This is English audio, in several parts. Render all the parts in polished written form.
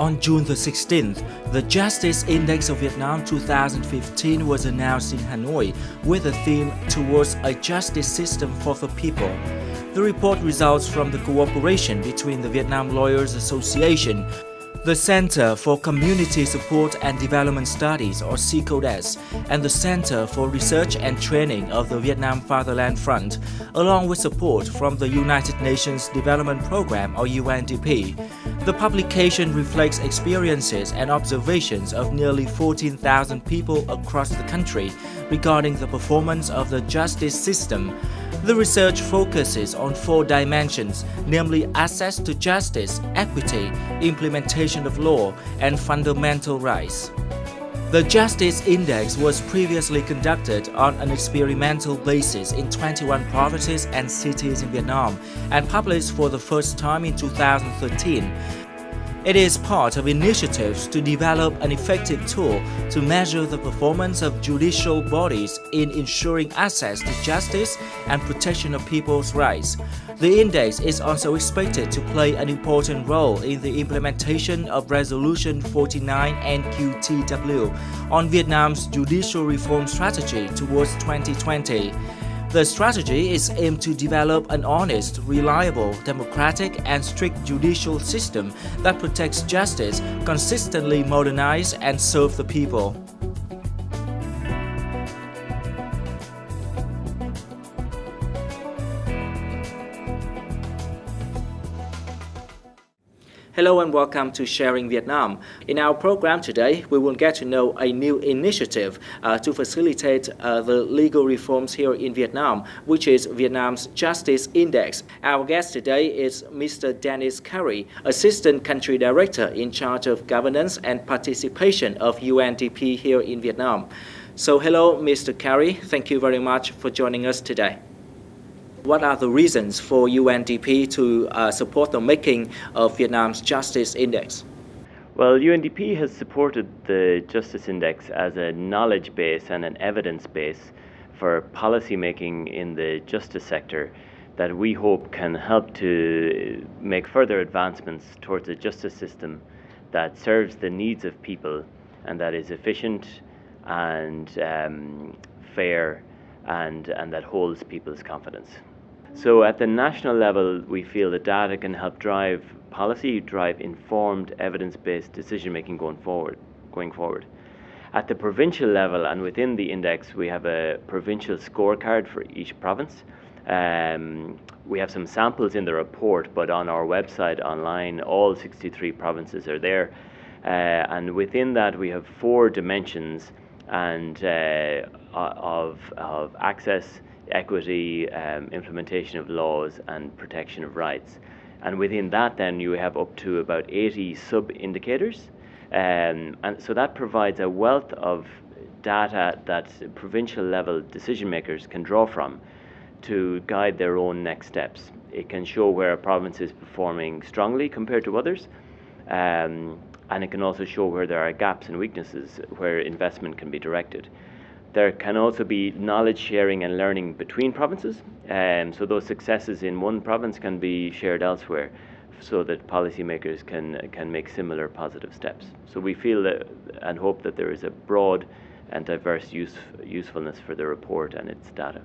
On June the 16th, the Justice Index of Vietnam 2015 was announced in Hanoi with the theme Towards a Justice System for the People. The report results from the cooperation between the Vietnam Lawyers Association, the Center for Community Support and Development Studies, or CCODES, and the Center for Research and Training of the Vietnam Fatherland Front, along with support from the United Nations Development Programme, or UNDP. The publication reflects experiences and observations of nearly 14,000 people across the country regarding the performance of the justice system. The research focuses on 4 dimensions, namely access to justice, equity, implementation of law, and fundamental rights. The Justice Index was previously conducted on an experimental basis in 21 provinces and cities in Vietnam and published for the first time in 2013. It is part of initiatives to develop an effective tool to measure the performance of judicial bodies in ensuring access to justice and protection of people's rights. The index is also expected to play an important role in the implementation of Resolution 49 NQTW on Vietnam's judicial reform strategy towards 2020. The strategy is aimed to develop an honest, reliable, democratic, and strict judicial system that protects justice, consistently modernize and serve the people. Hello and welcome to Sharing Vietnam. In our program today, we will get to know a new initiative to facilitate the legal reforms here in Vietnam, which is Vietnam's Justice Index. Our guest today is Mr. Dennis Curry, Assistant Country Director in charge of governance and participation of UNDP here in Vietnam. So hello, Mr. Curry. Thank you very much for joining us today. What are the reasons for UNDP to support the making of Vietnam's Justice Index? Well, UNDP has supported the Justice Index as a knowledge base and an evidence base for policy making in the justice sector that we hope can help to make further advancements towards a justice system that serves the needs of people and that is efficient and fair and that holds people's confidence. So at the national level, we feel that data can help drive policy, drive informed, evidence-based decision-making going forward. At the provincial level and within the index, we have a provincial scorecard for each province. We have some samples in the report, but on our website online, all 63 provinces are there. And within that, we have 4 dimensions and of access, equity, implementation of laws, and protection of rights. And within that, then, you have up to about 80 sub-indicators. And so that provides a wealth of data that provincial level decision makers can draw from to guide their own next steps. It can show where a province is performing strongly compared to others, and it can also show where there are gaps and weaknesses where investment can be directed. There can also be knowledge sharing and learning between provinces, so those successes in one province can be shared elsewhere so that policymakers can make similar positive steps. So we feel that and hope that there is a broad and diverse usefulness for the report and its data.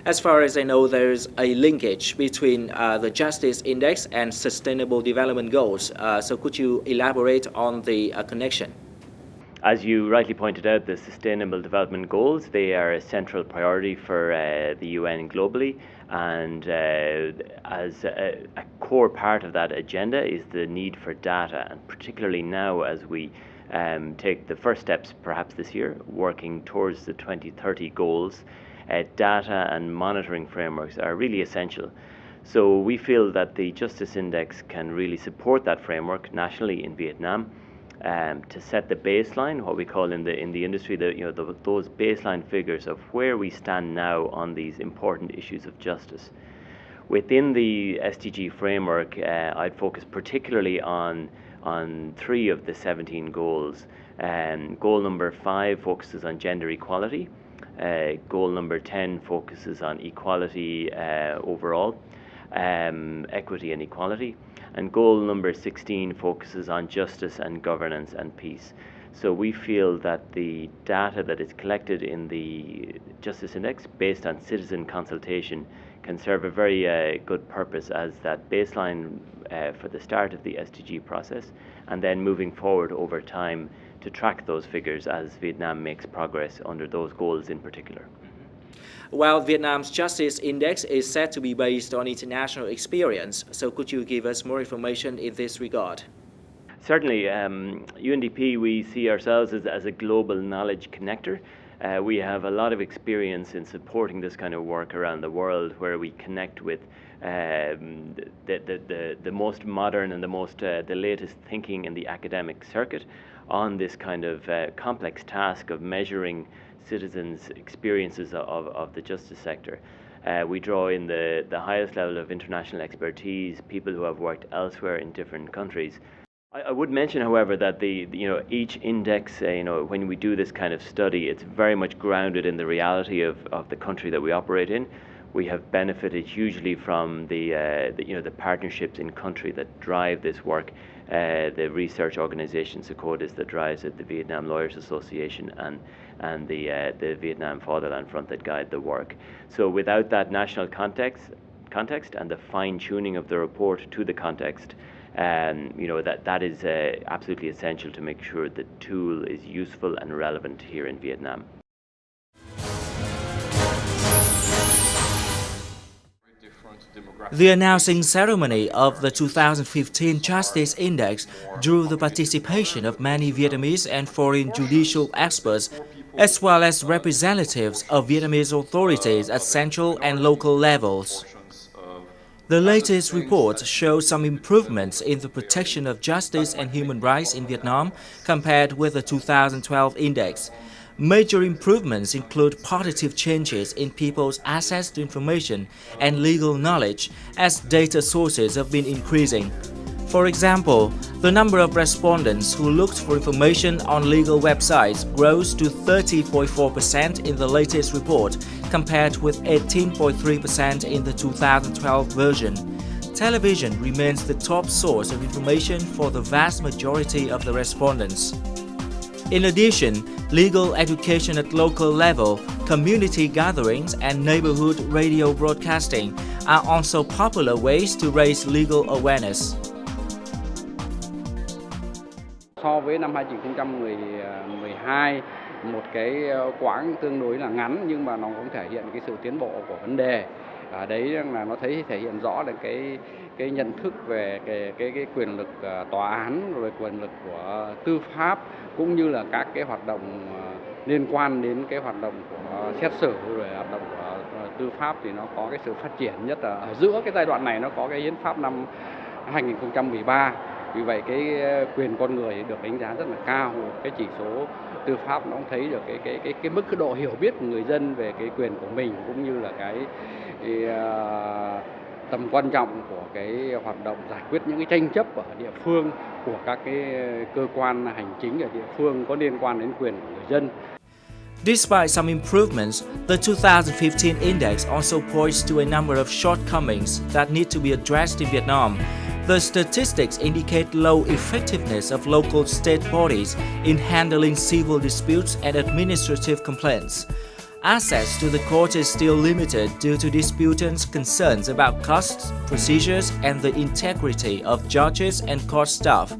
As far as I know, there's a linkage between the Justice Index and Sustainable Development Goals. So could you elaborate on the connection? As you rightly pointed out, the Sustainable Development Goals, they are a central priority for the UN globally, and as a core part of that agenda is the need for data, and particularly now as we take the first steps perhaps this year, working towards the 2030 goals, data and monitoring frameworks are really essential. So we feel that the Justice Index can really support that framework nationally in Vietnam, to set the baseline, what we call in the industry, those baseline figures of where we stand now on these important issues of justice. Within the SDG framework, I'd focus particularly on 3 of the 17 goals. Goal number 5 focuses on gender equality. Goal number 10 focuses on equality overall, equity and equality. and goal number 16 focuses on justice and governance and peace. So we feel that the data that is collected in the Justice Index based on citizen consultation can serve a very good purpose as that baseline for the start of the SDG process, and then moving forward over time to track those figures as Vietnam makes progress under those goals in particular. Well, Vietnam's Justice Index is said to be based on international experience, so could you give us more information in this regard? Certainly, UNDP, we see ourselves as a global knowledge connector. We have a lot of experience in supporting this kind of work around the world, where we connect with the most modern and the latest thinking in the academic circuit on this kind of complex task of measuring citizens' experiences of the justice sector. We draw in the highest level of international expertise, people who have worked elsewhere in different countries. I would mention, however, that each index, when we do this kind of study, it's very much grounded in the reality of the country that we operate in. We have benefited hugely from the partnerships in country that drive this work. The research organization SECODIS that drives it, the Vietnam Lawyers Association, and the Vietnam Fatherland Front that guide the work. So without that national context and the fine-tuning of the report to the context, that is absolutely essential to make sure the tool is useful and relevant here in Vietnam. The announcing ceremony of the 2015 Justice Index drew the participation of many Vietnamese and foreign judicial experts, as well as representatives of Vietnamese authorities at central and local levels. The latest report shows some improvements in the protection of justice and human rights in Vietnam compared with the 2012 index. Major improvements include positive changes in people's access to information and legal knowledge as data sources have been increasing. For example, the number of respondents who looked for information on legal websites grows to 30.4% in the latest report, compared with 18.3% in the 2012 version. Television remains the top source of information for the vast majority of the respondents. In addition, legal education at local level, community gatherings, and neighborhood radio broadcasting are also popular ways to raise legal awareness. So với năm 2012, một cái quãng tương đối là ngắn nhưng mà nó cũng thể hiện cái sự tiến bộ của vấn đề. Đấy là nó thể hiện rõ là cái nhận thức về cái quyền lực tòa án, rồi quyền lực của tư pháp, cũng như là các cái hoạt động liên quan đến cái hoạt động của xét xử, rồi hoạt động của tư pháp thì nó có cái sự phát triển, nhất là ở giữa cái giai đoạn này nó có cái hiến pháp năm 2013. Vì vậy cái quyền con người được đánh giá rất là cao. Cái chỉ số tư pháp nó cũng thấy được cái mức độ hiểu biết của người dân về cái quyền của mình, cũng như là cái tầm quan trọng của cái hoạt động giải quyết những cái tranh chấp ở địa phương của các cái cơ quan hành chính ở địa phương có liên quan đến quyền của người dân. Despite some improvements, the 2015 index also points to a number of shortcomings that need to be addressed in Vietnam. The statistics indicate low effectiveness of local state bodies in handling civil disputes and administrative complaints. Access to the court is still limited due to disputants' concerns about costs, procedures, and the integrity of judges and court staff.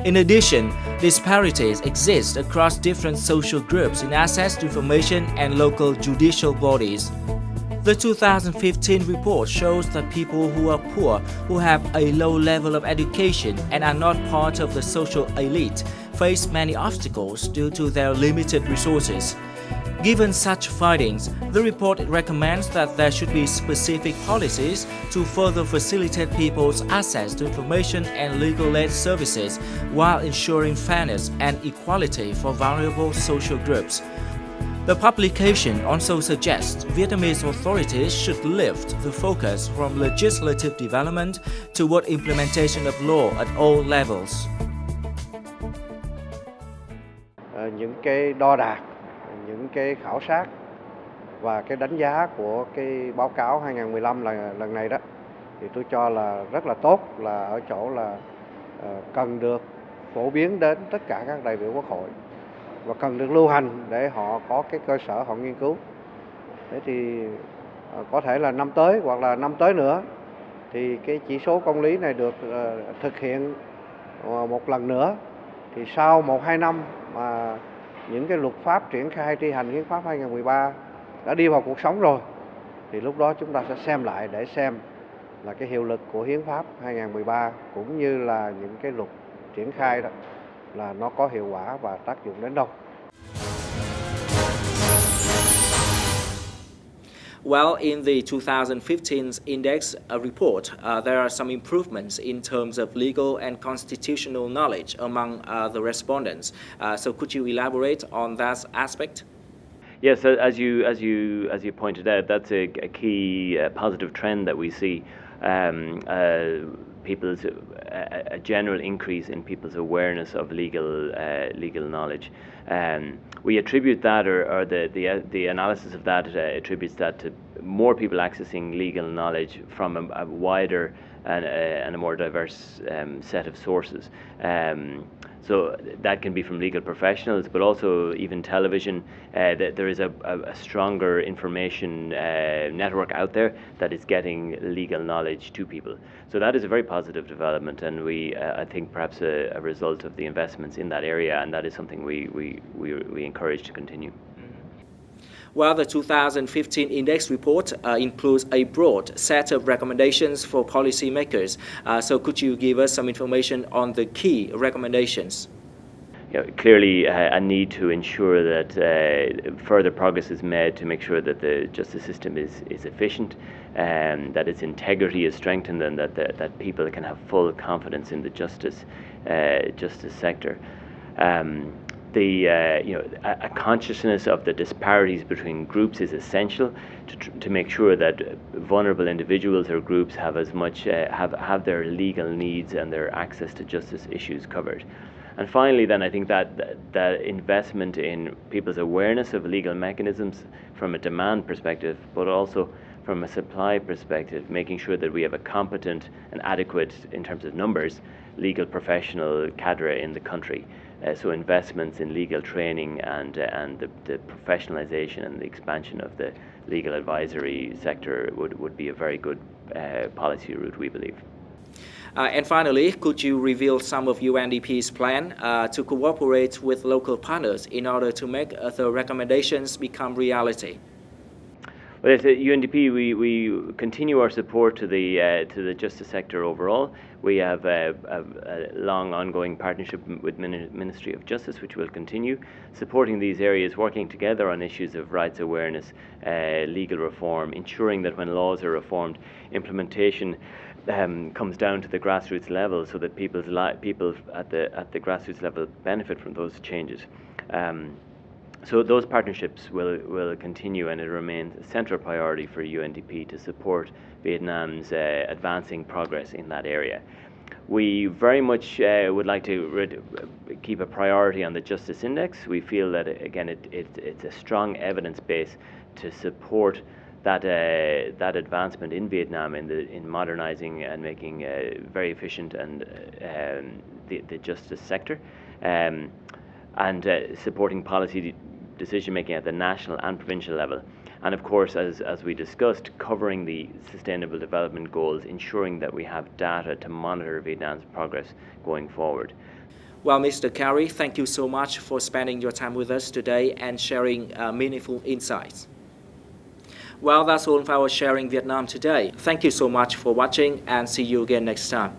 In addition, disparities exist across different social groups in access to information and local judicial bodies. The 2015 report shows that people who are poor, who have a low level of education and are not part of the social elite, face many obstacles due to their limited resources. Given such findings, the report recommends that there should be specific policies to further facilitate people's access to information and legal aid services while ensuring fairness and equality for vulnerable social groups. The publication also suggests Vietnamese authorities should lift the focus from legislative development toward implementation of law at all levels. Những cái đo đạc, những cái khảo sát và cái đánh giá của cái báo cáo 2015 lần này đó thì tôi cho là rất là tốt, là ở chỗ là cần được phổ biến đến tất cả các đại biểu Quốc hội và cần được lưu hành để họ có cái cơ sở họ nghiên cứu. Thế thì có thể là năm tới hoặc là năm tới nữa thì cái chỉ số công lý này được thực hiện một lần nữa, thì sau 1-2 năm mà những cái luật pháp triển khai thi hành hiến pháp 2013 đã đi vào cuộc sống rồi, thì lúc đó chúng ta sẽ xem lại để xem là cái hiệu lực của hiến pháp 2013 cũng như là những cái luật triển khai đó là nó có hiệu quả và tác dụng đến đâu. Well, in the 2015 index report, there are some improvements in terms of legal and constitutional knowledge among the respondents. So could you elaborate on that aspect? Yes, as you pointed out, that's a key positive trend that we see. A general increase in people's awareness of legal knowledge. We attribute that, or the analysis of that attributes that to more people accessing legal knowledge from a wider and a more diverse set of sources. So that can be from legal professionals, but also even television. That there is a stronger information network out there that is getting legal knowledge to people. So that is a very positive development, and I think perhaps a result of the investments in that area, and that is something we encourage to continue. Well, the 2015 index report includes a broad set of recommendations for policymakers. So could you give us some information on the key recommendations? Clearly a need to ensure that further progress is made to make sure that the justice system is efficient, that its integrity is strengthened, and that people can have full confidence in the justice sector. A consciousness of the disparities between groups is essential to make sure that vulnerable individuals or groups have as much have their legal needs and their access to justice issues covered. And finally, then, I think that investment in people's awareness of legal mechanisms from a demand perspective, but also from a supply perspective, making sure that we have a competent and adequate, in terms of numbers, legal professional cadre in the country. So investments in legal training and the professionalization and the expansion of the legal advisory sector would be a very good policy route, we believe. And finally, could you reveal some of UNDP's plan to cooperate with local partners in order to make the recommendations become reality? Well, at UNDP, we continue our support to the justice sector overall. We have a long ongoing partnership with Ministry of Justice, which will continue supporting these areas, working together on issues of rights awareness, legal reform, ensuring that when laws are reformed, implementation comes down to the grassroots level, so that people at the grassroots level benefit from those changes. So those partnerships will continue, and it remains a central priority for UNDP to support Vietnam's advancing progress in that area. We very much would like to keep a priority on the Justice Index. We feel that, again, it's a strong evidence base to support that advancement in Vietnam in modernizing and making very efficient and the justice sector, and supporting policy decision making at the national and provincial level, and of course, as we discussed, covering the Sustainable Development Goals, ensuring that we have data to monitor Vietnam's progress going forward. Well, Mr. Carey, thank you so much for spending your time with us today and sharing meaningful insights. Well, that's all for our Sharing Vietnam today. Thank you so much for watching, and see you again next time.